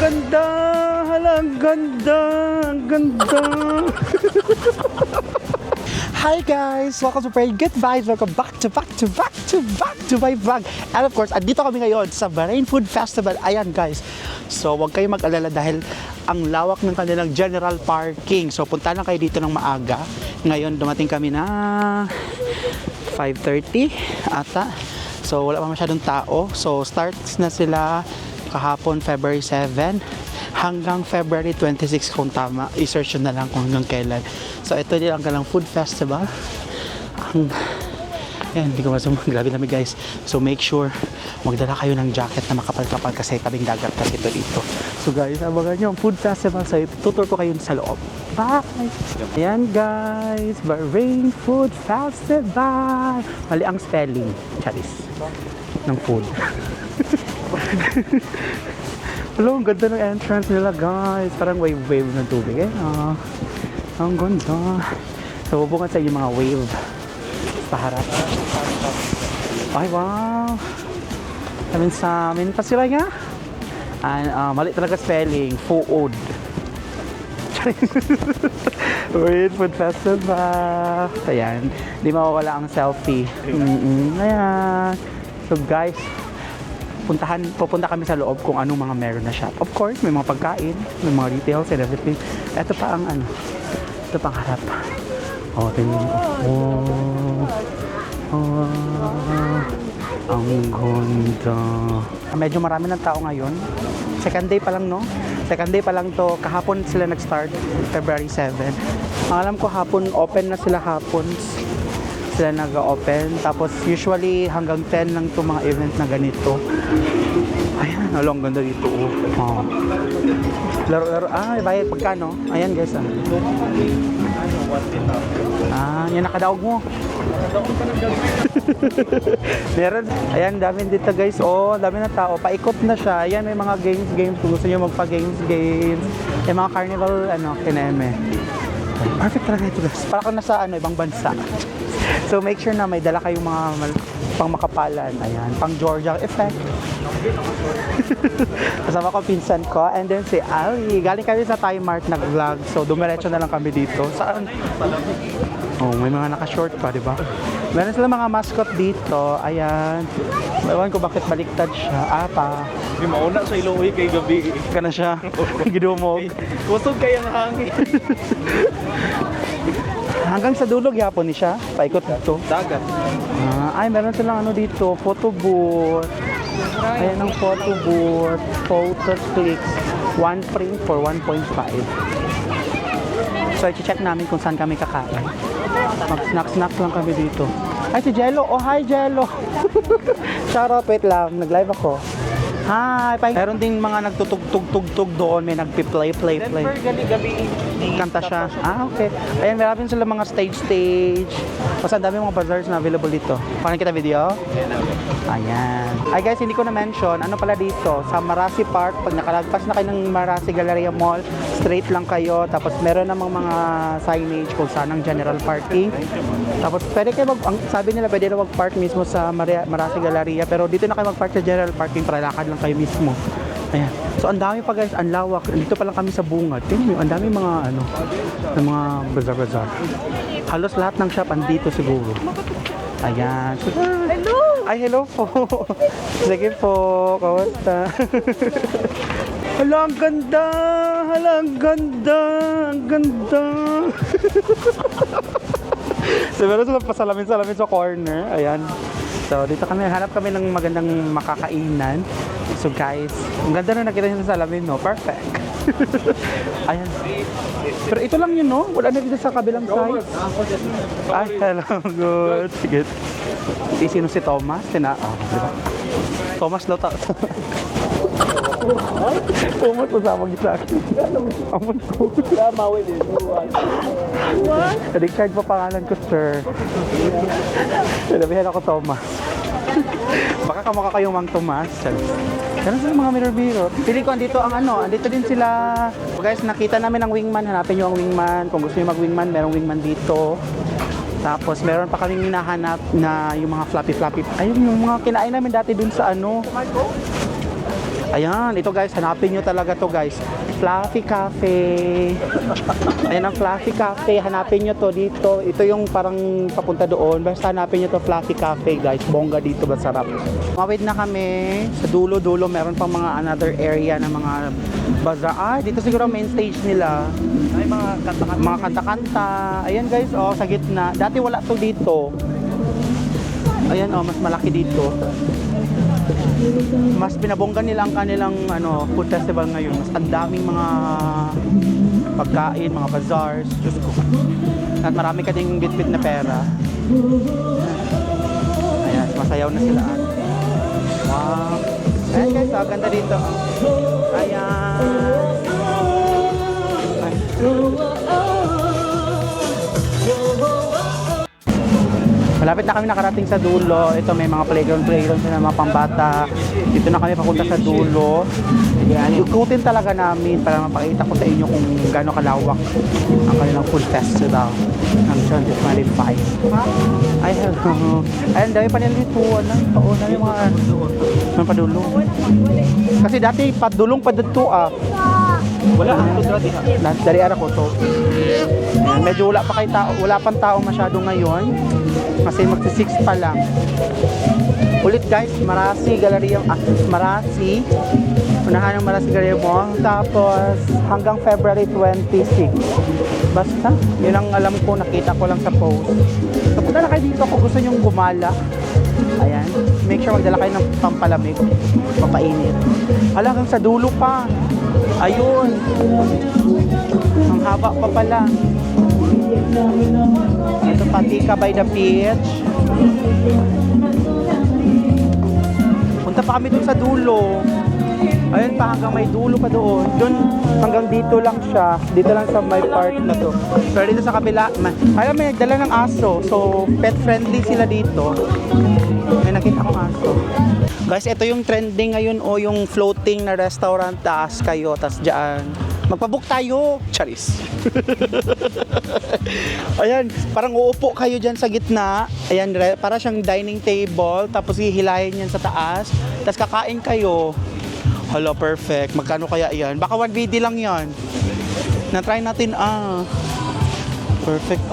ganda! Halang ganda! Ang ganda! Hi guys! Welcome to Very Good Vibes! Welcome back to my vlog! And of course, andito kami ngayon sa Bahrain Food Festival. Ayan guys. So, huwag kayong mag-alala dahil ang lawak ng kanilang general parking. So, punta lang kayo dito ng maaga. Ngayon, dumating kami na 5:30 ata. So, wala pa masyadong tao. So, starts na sila kahapon February 7 hanggang February 26 kung tama. I-search na lang kung hanggang kailan. So, ito din ang kalang food festival. Yan, hindi ko masumang. Grabe namin guys. So, make sure magdala kayo ng jacket na makapal-kapal kasi tabing dagat kasi ito dito. So guys, abangan nyo ang food festival. So, tutur ko kayo sa loob. Bye! Ayan guys, Bahrain Food Festival. Mali ang spelling. Charis. Ng food. Hello, ang ganda ng entrance nila guys. Parang wave-wave ng tubig eh. Ang ganda. So, bubungan sa yung mga wave. Paharap. Ay, wow. Sa amin pa sila nga. Mali talaga spelling. Food. Bahrain Food Festival. Ayan. Di mawawala ang selfie. Ayan. So guys, pupunta kami sa loob kung anong mga meron na shop. Of course, may mga pagkain, may mga details and everything. Ito pa ang ito pang harap. Oh, tingnan mo. Ang ganda. Medyo marami ng tao ngayon. Second day pa lang, no? Second day pa lang to. Kahapon sila nag-start, February 7. Ang alam ko hapon, open na sila hapon. Sila nag-open. Tapos usually hanggang 10 lang itong mga event na ganito. Ayan, ang ganda dito. Oh. Laro-laro. Bayad pagkano? Ayan guys. Yan nakadaog mo. Meron. Ayan, dami dito guys. Oh, dami na tao. Paikot na siya. Ayan, may mga games. Kung gusto nyo magpa-games. May mga carnival, kineme. Perfect talaga ito guys. Para kang nasa ibang bansa. So make sure na may dala kayong mga pang makapalan. Ayan, pang Georgia effect. Kasama ko pinsan ko. And then si Ali. Galing kami sa Thai Mart nag-vlog. So dumiretso na lang kami dito. Saan? Oh, may mga naka-short pa, di ba? Meron sila mga mascot dito. Ayan. Ewan ko bakit baliktad siya. May mauna sa Iloy kay gabi. Ka na siya. Gidumog. Kusog kaya ng hangin. Hanggang sa dulog yapon ni siya. Paikot dito. Dagat. Ay, meron silang dito. Photo booth. Ayan ang photo booth. Photo clicks. One print for 1.5. So, i-check namin kung saan kami kakain. Mag-snack-snack lang kami dito. Ay, si Jello. Oh, hi, Jello. Shoutout, wait lang. Nag-live ako. Hi. Meron ding mga nagtutug-tug-tug doon. May nagpi-play. Gabi. Kanta siya. Okay. Ayan, meron sila mga stage. Kasi ang dami mga bazaars na available dito. Paano kita video? Ayan. Ay guys, hindi ko na-mention. Ano pala dito? Sa Marasi Park. Pag nakalagpas na kayo ng Marasi Galleria Mall, straight lang kayo. Tapos meron namang mga signage kung saan ang general parking. Tapos pwede kayo sabi nila pwede na mag-park mismo sa Marasi Galleria. Pero dito na kayo mag-park sa general parking para lakad lang kayo mismo. Ayan. So, ang dami pa guys, ang lawak. Dito pa lang kami sa bungad. Tingnan nyo, ang dami mga mga bazaar. Halos lahat ng shop andito siguro. Ayan. So, Hello! Ay, hello po. Sige po. Kamusta? Hala, ang ganda! Ang ganda! So, meron silang pasalamin sa corner. Ayan. So, dito hanap kami ng magandang makakainan. So, guys, ang ganda na nakita nyo sa salamin, no? Perfect. Ayan. Pero ito lang yun, no? Wala na dito sa kabilang side. Ay, hello. Good. Sige. Sino si Thomas? Diba? Thomas daw Thomas po sa mga akin. Amon ko. What? Richard pa pangalan ko, sir. Sinabihan ako Thomas. Baka kamukha kayong Mang Tomas. Ganun sila mga mirror-mirror. Pili ko andito andito din sila. Guys, nakita namin ang wingman. Hanapin nyo ang wingman. Kung gusto nyo mag-wingman, merong wingman dito. Tapos meron pa kaming hinahanap na yung mga fluffy. Ayun yung mga kinain namin dati dun sa Ayan, ito guys, hanapin nyo talaga to guys. Fluffy Cafe. Ayan ang Fluffy Cafe. Hanapin nyo to dito. Ito yung parang papunta doon. Basta hanapin nyo to Fluffy Cafe guys. Bongga dito, masarap. Mawid na kami. Sa dulo-dulo, meron pang mga another area na mga bazaar. Ah, dito siguro main stage nila. Ay, mga kanta-kanta. Mga kanta-kanta. Ayan guys, oh, sa gitna. Dati wala to dito. Ayan, oh, mas malaki dito. Mas pinabonggan nila ang kanilang food festival ngayon. Mas ang daming mga pagkain, mga bazaars. Diyos ko. At marami ka ding bit-bit na pera. Ayan, masayaw na sila. Wow. Ayan guys, oh, ganda dito. Ayan. Ay. Malapit na kami nakarating sa dulo. Ito may mga playground sila, mga pambata. Dito na kami papunta sa dulo. Ayan, ikutin talaga namin para mapakita ko sa inyo kung gaano kalawak ang kanilang food festival ng 2025. Ay, hello. Ayan, dami pa nila dito. Pauna yung mga padulo. Kasi dati padulong pa dito Wala ang dati. Dari ara ko to. Ayan, medyo wala pang tao masyado ngayon. Kasi magsi-6 pa lang. Ulit guys, Marasi Galleria, Marasi. Unahan ng Marasi Galleria mo. Tapos hanggang February 26. Basta, yun ang alam ko, nakita ko lang sa post. So punta na kayo dito kung gusto nyong gumala. Ayan, make sure magdala kayo ng pampalamig, pampainit. Hanggang sa dulo pa. Ayun. Ang haba pa pala. Ito Patika by the beach. Punta pa kami dun sa dulo. Ayun pa, hanggang may dulo pa doon. Doon hanggang dito lang siya. Dito lang sa may part na to. Pero dito sa kabila, alam may nagdala ng aso. So pet friendly sila dito. May nakita kong aso. Guys, ito yung trending ngayon o yung floating na restaurant. Taas kayo, tas dyan magpabook tayo. Charis. Ayan, parang uupo kayo dyan sa gitna. Ayan, para siyang dining table. Tapos hihilahin yan sa taas. Tapos kakain kayo. Hala, perfect. Magkano kaya yan? Baka 1VD lang yan. Na-try natin, perfect,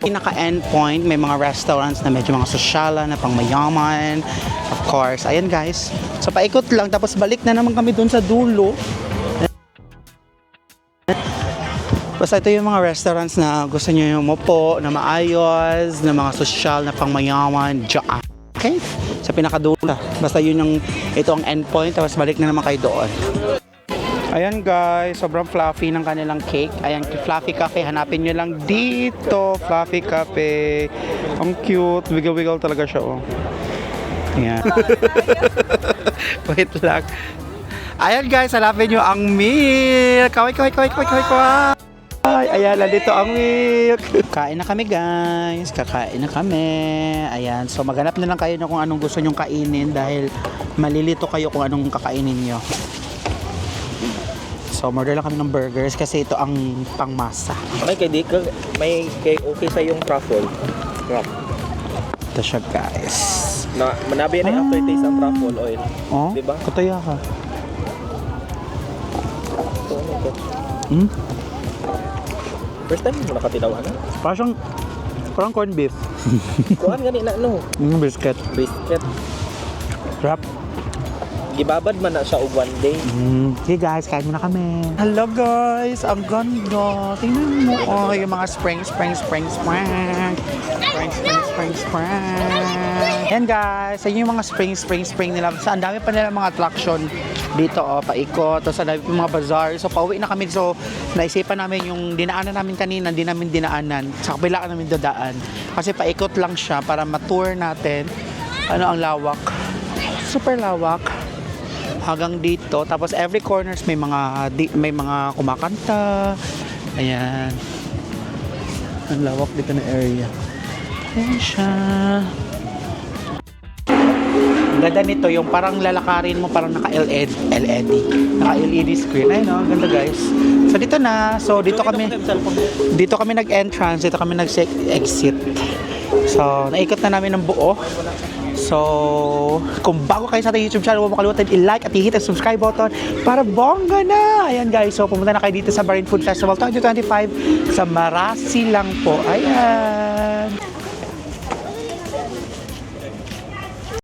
pinaka-endpoint, may mga restaurants na medyo mga sosyala, na pang mayaman. Of course, ayan guys. So, paikot lang, tapos balik na naman kami dun sa dulo. Basta ito yung mga restaurants na gusto nyo yung umupo, na maayos, na mga sosyal, na pang mayaman. Diyan. Okay? Sa pinakadulo. Basta yun yung, ito ang endpoint, tapos balik na naman kayo doon. Ayan guys, sobrang fluffy ng kanilang cake. Ayan, Fluffy Cafe. Hanapin nyo lang dito. Fluffy Cafe. Ang cute. Wiggle-wiggle talaga siya, oh. Ayan. Wait lang. Ayan guys, hanapin nyo ang milk. Kaway. Ayan, nandito ang milk. Kain na kami guys. Kakain na kami. Ayan, so maghanap na lang kayo na kung anong gusto nyong kainin dahil malilito kayo kung anong kakainin nyo. So, order lang kami ng burgers kasi ito ang pangmasa. May okay sa yung truffle. Ito siya guys. Manabi na yung aftertaste ang truffle oil. Oh, diba? Kataya ka. Hmm? First time mo nakatinawa na? Parang corned beef. Kuhan gani na Biscuit. Biscuit. Wrap. Gibabad man na siya og one day. Okay guys, kain muna kami. Hello guys, ang ganda. Tingnan mo, yung mga spring. Yan guys, yun yung mga spring nila. So, ang dami pa nila mga attraction dito, paikot. Tapos ang dami pa mga bazaar. So, pauwi na kami. So, naisipan namin yung dinaanan namin kanina, hindi namin dinaanan. Sa kabila namin dadaan. Kasi paikot lang siya para ma-tour natin. Ano ang lawak. Super lawak. Hanggang dito, tapos every corners may mga kumakanta. Ayan. Ang lawak dito na area. Ayan siya. Ang ganda nito, yung parang lalakarin mo, parang naka-LED. Naka-LED screen. Ayun, no? Ang ganda guys. So dito na. So dito kami nag-entrance, dito kami nag-exit. So naikot na namin ng buo. So So, kung bago kayo sa ating YouTube channel, huwag makalimutan i-like at i-hit ang subscribe button para bongga na! Ayan guys, so pumunta na kayo dito sa Bahrain Food Festival 2025 sa Marasi lang po. Ayan!